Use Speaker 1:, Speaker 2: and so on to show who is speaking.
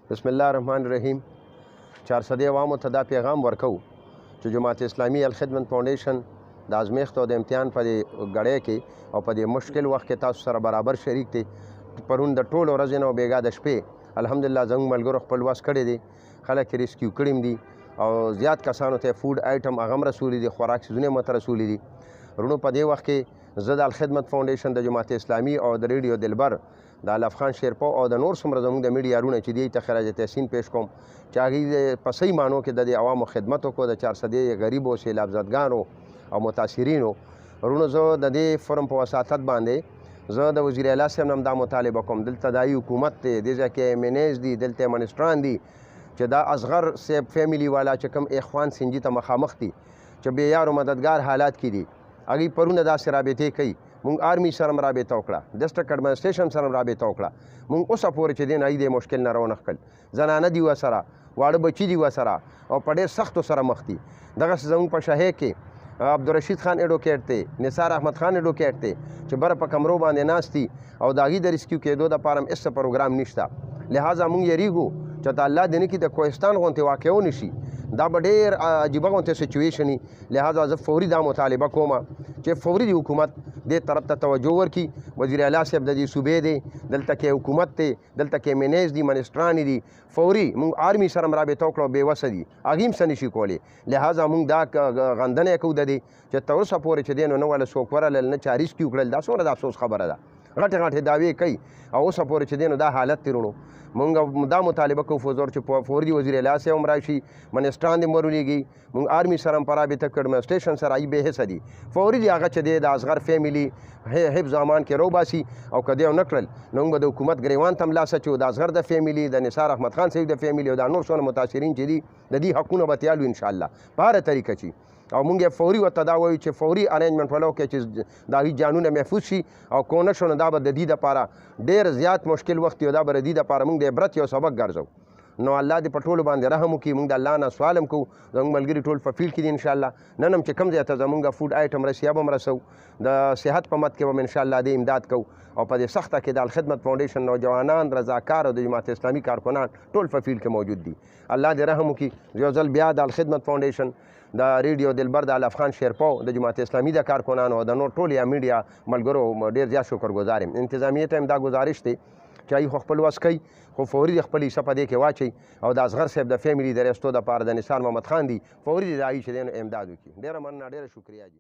Speaker 1: بسم الله الرحمن الرحیم. 400 عوامو ته دا پیغام ورکو چې جماعت اسلامي الخدمت فاونډیشن د ازمیښت او د امتحان په دې ګړۍ کې او په دې مشکل وخت کې تاسو سره برابر شریک دی. پرون د ټولو ورځې نه بېګا د شپې الحمدلله زموږ ملګرو خپل وس کړی دی، خلک یې ریسکیو کړي دي او زیات کسانو ته فوډ آیټم هغه هم رسولي دي، خوراک څیزونه یې ماته رسولي دي. ورونو په دې وخت کې زه د الخدمت فاونډیشن د جماعت اسلامي او د ریډیو دلبر د الف خان شیرپو او د نور څومره زموږ د میډیا رونه چې دی ته خراج تحسین پیش کوم چې هغوی په صحیح معنو کې د عوامو خدمت وکړو، د 400 غریبو سیلاب زدګانو او متاثرینو. ورونو زه د دې فرم په وساطت باندې زه د وزیر اعلی صاحب نه هم دا مطالبه کوم، دلته دایي حکومت دی، دې ځای کې منیز دي، دلته منسټران دي چې دا اصغر صاحب فیملی والا چې کوم اخوان سنجي ته مخامخ دي چې بې یارو مددګار حالات کې دي، هغوی پرونه داسې رابطې کوي. مونږ آرمي سره هم رابطه وکړه، ډسټرکټ ایډمنسټریشن سره هم رابطه وکړه. مونږ اوسه پورې چې دی نه دې مشکل نه رونه کړل. زنانه دي ورسره، واړه بچي دي ورسره او په ډېر سختو سره مخ دي. دغسې زموږ په شاهي کې عبدالرشید خان ایډوکیټ دی، نثار احمد خان ایډوکیټ دی چې بره په کمرو باندې ناست دي او د هغوی د ریسکیو کېدو دپاره هم هېڅ پروګرام نشته. لهذا مونږ یریږو چې د الله دې نه کړي د کوهستان غوندې واقع ونشي، دا به ډېر عجیبه غوندې سچویشن وي. لهذا زه فوري دا مطالبه کوم چې فوري د حکومت دې طرف ته توجه ورکړي. وزیر اعلی صاحب د دې صوبې دی، دلته کې حکومت دی، دلته کې منیز دي، منسټران دي. فوري مونږ آرمي سره هم رابطه وکړو، بېوسه دي، هغوی هم څه نشي کولی. لهذا مونږ دا غندنه یې کوو د دې چې تر اوسه پورې چې دی نو نه وله څوک ورلل، نه چا ریسکیو کړل. دا څومره د افسوس خبره ده، غټې غټې دعوې کوي او اوسه پورې چې دی نو دا حالت دی. رونو مونږ دا مطالبه کوو فوزور چې فوري وزیر اعلی صاحب هم راشي، منسټران دې هم ورولېږي. مونږ آرمي سره هم په رابطه کې ایډمنسټریشن سره هغوی بې حسه دي. فوري دي هغه چې دی د اصغر فیملي حفظ امان کې روباسي او که دی ونه کړل نو موږ به د حکومت ګریوان ته هم لاس اچو، د اصغر د فیملي، د نثار احمد خان صاحب د فیملي او د نور څونه متاثرین چې دي د دې حقونه به تیالو انشاءالله په هره طریقه چې او مونږ یې فوري ورته دا وایو چې فوري ارینجمنټ ولو کې چې د هغوی جانونه محفوظ شي او که ونه شو نو دا به د دې دپاره ډېر زیات مشکل وخت وي او دا به د دې دپاره مونږ د عبرت یو سبق ګرځو. نو الله دې په ټولو باندې رحم وکړي. مونږ د الله نه سوال هم کوو، زموږ ملګري ټول په فیلډ کې دي انشاءالله. نن هم چې کوم ځای ته زمونږ فوډ آیټم رسي به هم رسو، د صحت په مد کې به هم انشاءالله دې امداد کوو او په دې سخته کې د الخدمت فاونډیشن نوجوانان، رضاکار او د جماعت اسلامي کارکنان ټول په فیلډ کې موجود دي. الله دې رحم وکړي. یو ځل بیا د الخدمت فاونډیشن د ریډیو دلبر د الف خان شیرپو د جماعت اسلامي د کارکنانو او د نور ټول یا میډیا ملګرو ډېر زیات شکرګزار یم. انتظامیې ته هم دا گزارش دی چې هغوی خو خپل وس کوي، خو فوري د خپل حصه په دې کې واچوي او د اصغر صاحب د فیملي د ریستو دپاره د نثار محمد خان دي، فوري د هغوی چې دی نو امداد وکړي. ډېره مننه، ډېره شکریه جي.